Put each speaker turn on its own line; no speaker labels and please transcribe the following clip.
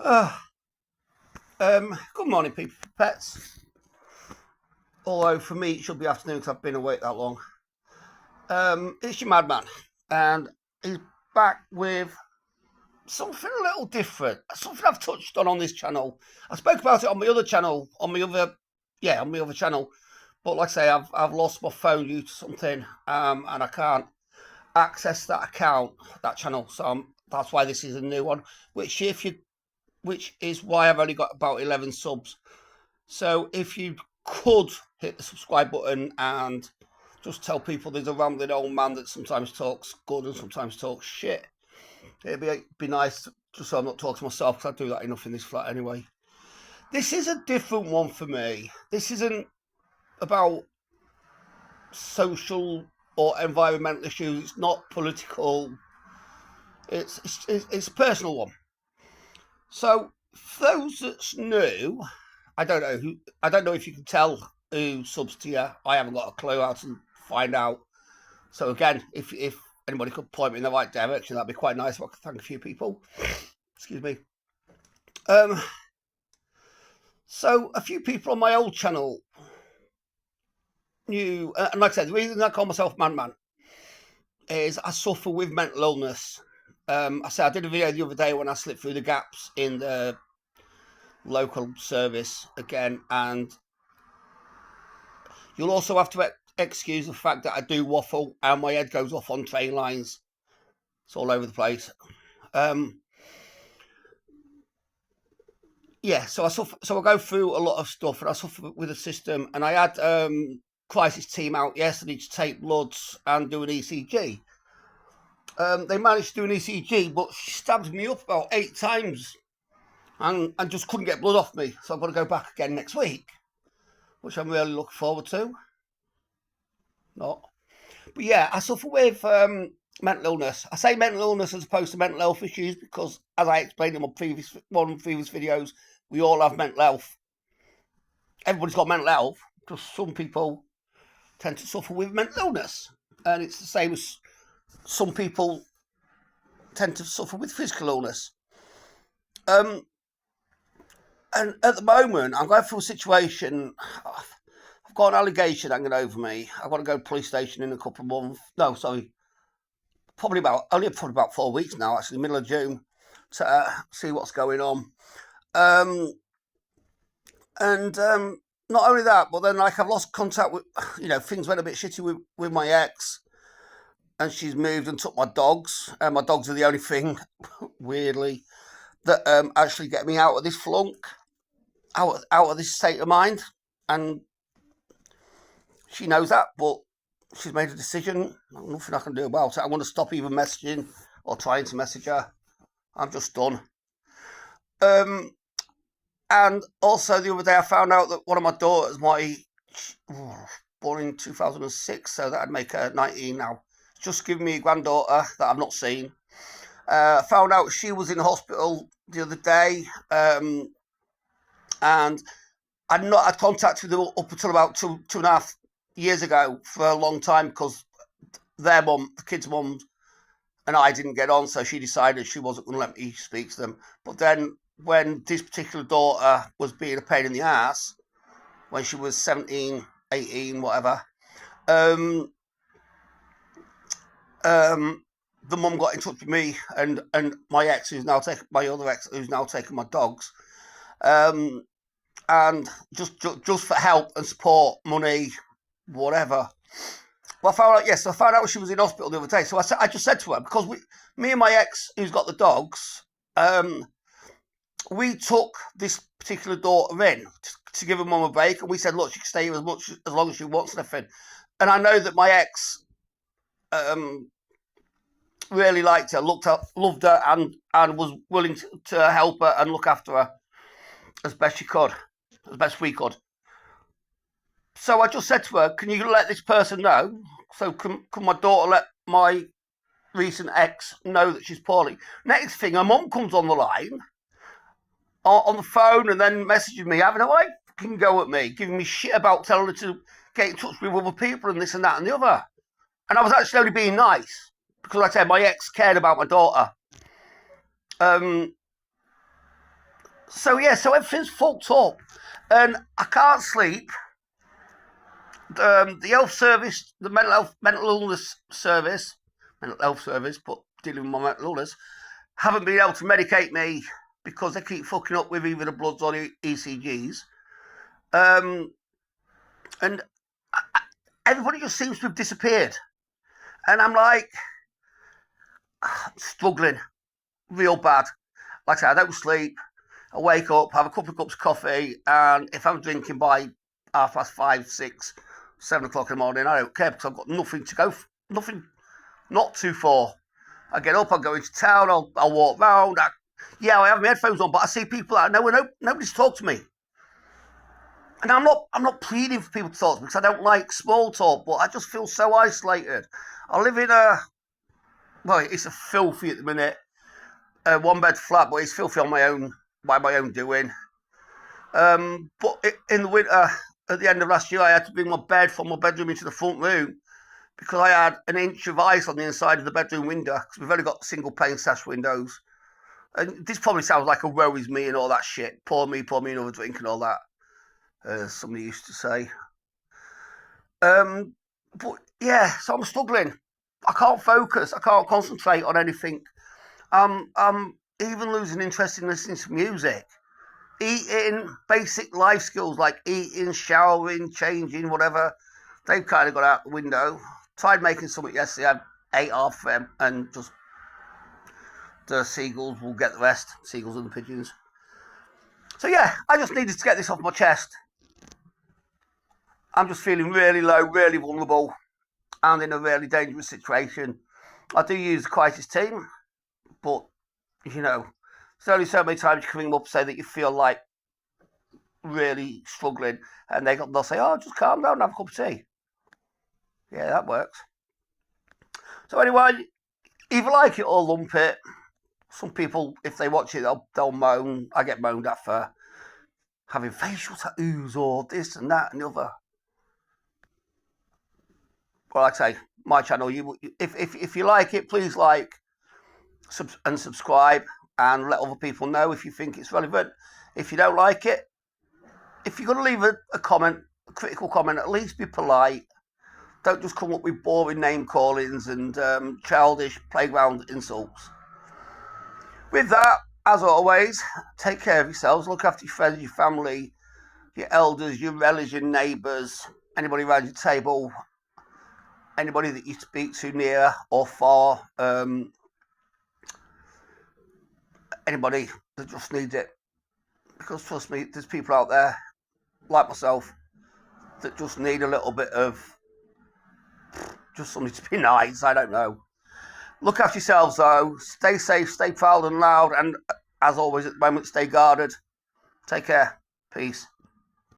Uh, Good morning, people, pets. Although for me it should be afternoon because I've been awake that long. It's your madman, and he's back with something a little different. Something I've touched on this channel. I spoke about it on my other channel, on my other channel. But like I say, I've lost my phone due to something, and I can't access that account, that channel. So that's why this is a new one. Which is why I've only got about 11 subs. So if you could hit the subscribe button and just tell people there's a rambling old man that sometimes talks good and sometimes talks shit, it'd be nice, just so I'm not talking to myself, because I do that enough in this flat anyway. This is a different one for me. This isn't about social or environmental issues. It's not political. It's a personal one. So for those that's new, I don't know if you can tell who subs to you. I haven't got a clue how to find out. So again, if anybody could point me in the right direction, that'd be quite nice. I could thank a few people. Excuse me. So a few people on my old channel knew, and like I said, the reason I call myself Man is I suffer with mental illness. I did a video the other day when I slipped through the gaps in the local service again, and you'll also have to excuse the fact that I do waffle and my head goes off on train lines. It's all over the place. So I go through a lot of stuff, and I suffer with the system. And I had crisis team out yesterday to take bloods and do an ECG. They managed to do an ECG, but she stabbed me up about 8 times and just couldn't get blood off me. So I've got to go back again next week, which I'm really looking forward to. Not. But yeah, I suffer with mental illness. I say mental illness as opposed to mental health issues because, as I explained in one of my previous videos, we all have mental health. Everybody's got mental health, just some people tend to suffer with mental illness. And it's the same as some people tend to suffer with physical illness. And at the moment, I'm going through a situation. I've got an allegation hanging over me. I've got to go to the police station in a couple of months. No, sorry. Probably about 4 weeks now, actually, middle of June, to see what's going on. Not only that, but then I've lost contact with, things went a bit shitty with my ex, and she's moved and took my dogs. And my dogs are the only thing, weirdly, that actually get me out of this flunk, out of this state of mind. And she knows that, but she's made a decision. Nothing I can do about it. I'm going to stop even messaging or trying to message her. I'm just done. And also the other day I found out that one of my daughters, born in 2006, so that'd make her 19 now, just given me a granddaughter that I've not seen. Found out she was in hospital the other day, and I'd not had contact with her up until about two and a half years ago for a long time because their mum, the kid's mum, and I didn't get on, so she decided she wasn't going to let me speak to them. But then when this particular daughter was being a pain in the ass, when she was 17, 18, whatever, the mum got in touch with me and my ex, my other ex, who's now taken my dogs, and just for help and support, money, whatever. Well, I found out she was in hospital the other day. So I just said to her, because me and my ex, who's got the dogs, we took this particular daughter in to give her mum a break, and we said, look, she can stay here as long as she wants and everything. And I know that my ex really liked her, loved her, and was willing to help her and look after her as best we could. So I just said to her, can you let this person know? So can my daughter let my recent ex know that she's poorly? Next thing, her mum comes on the line, on the phone, and then messages me, having a fucking go at me, giving me shit about telling her to get in touch with other people and this and that and the other. And I was actually only being nice, because like I said, my ex cared about my daughter. So yeah, so everything's fucked up, and I can't sleep. The health service, the mental illness service, but dealing with my mental illness, haven't been able to medicate me because they keep fucking up with either the bloods or the ECGs. And everybody just seems to have disappeared. And I'm like, struggling real bad. Like I said, I don't sleep. I wake up, have a couple of cups of coffee, and if I'm drinking by 5:30, 6, 7 o'clock in the morning, I don't care because I've got nothing to go, nothing not too far. I get up, I'll go into town, I'll walk round. I have my headphones on, but I see people that I know, nobody's talked to me. And I'm not pleading for people to talk to me because I don't like small talk, but I just feel so isolated. I live in it's a filthy at the minute, one bed flat, but it's filthy on my own, by my own doing. But in the winter, at the end of last year, I had to bring my bed from my bedroom into the front room because I had an inch of ice on the inside of the bedroom window because we've only got single pane sash windows. And this probably sounds like a woe is me and all that shit. Pour me another drink and all that. Somebody used to say. But yeah, so I'm struggling. I can't focus. I can't concentrate on anything. I'm even losing interest in listening to music. Eating, basic life skills like eating, showering, changing, whatever, they've kind of got out the window. Tried making something yesterday. I ate half of them and just the seagulls will get the rest. Seagulls and the pigeons. So yeah, I just needed to get this off my chest. I'm just feeling really low, really vulnerable, and in a really dangerous situation. I do use the crisis team, but, you know, there's only so many times you can ring them up and say that you feel like really struggling, and they'll say, oh, just calm down and have a cup of tea. Yeah, that works. So anyway, either like it or lump it. Some people, if they watch it, they'll moan. I get moaned at for having facial tattoos or this and that and the other. Well, like I say, my channel, if you like it, please like and subscribe and let other people know if you think it's relevant. If you don't like it, if you're going to leave a comment, a critical comment, at least be polite. Don't just come up with boring name callings and childish playground insults. With that, as always, take care of yourselves. Look after your friends, your family, your elders, your relatives, your neighbours, anybody around your table, anybody that you speak to near or far, anybody that just needs it. Because trust me, there's people out there, like myself, that just need a little bit of just something to be nice. I don't know. Look after yourselves though. Stay safe, stay proud and loud, and as always at the moment, stay guarded. Take care. Peace.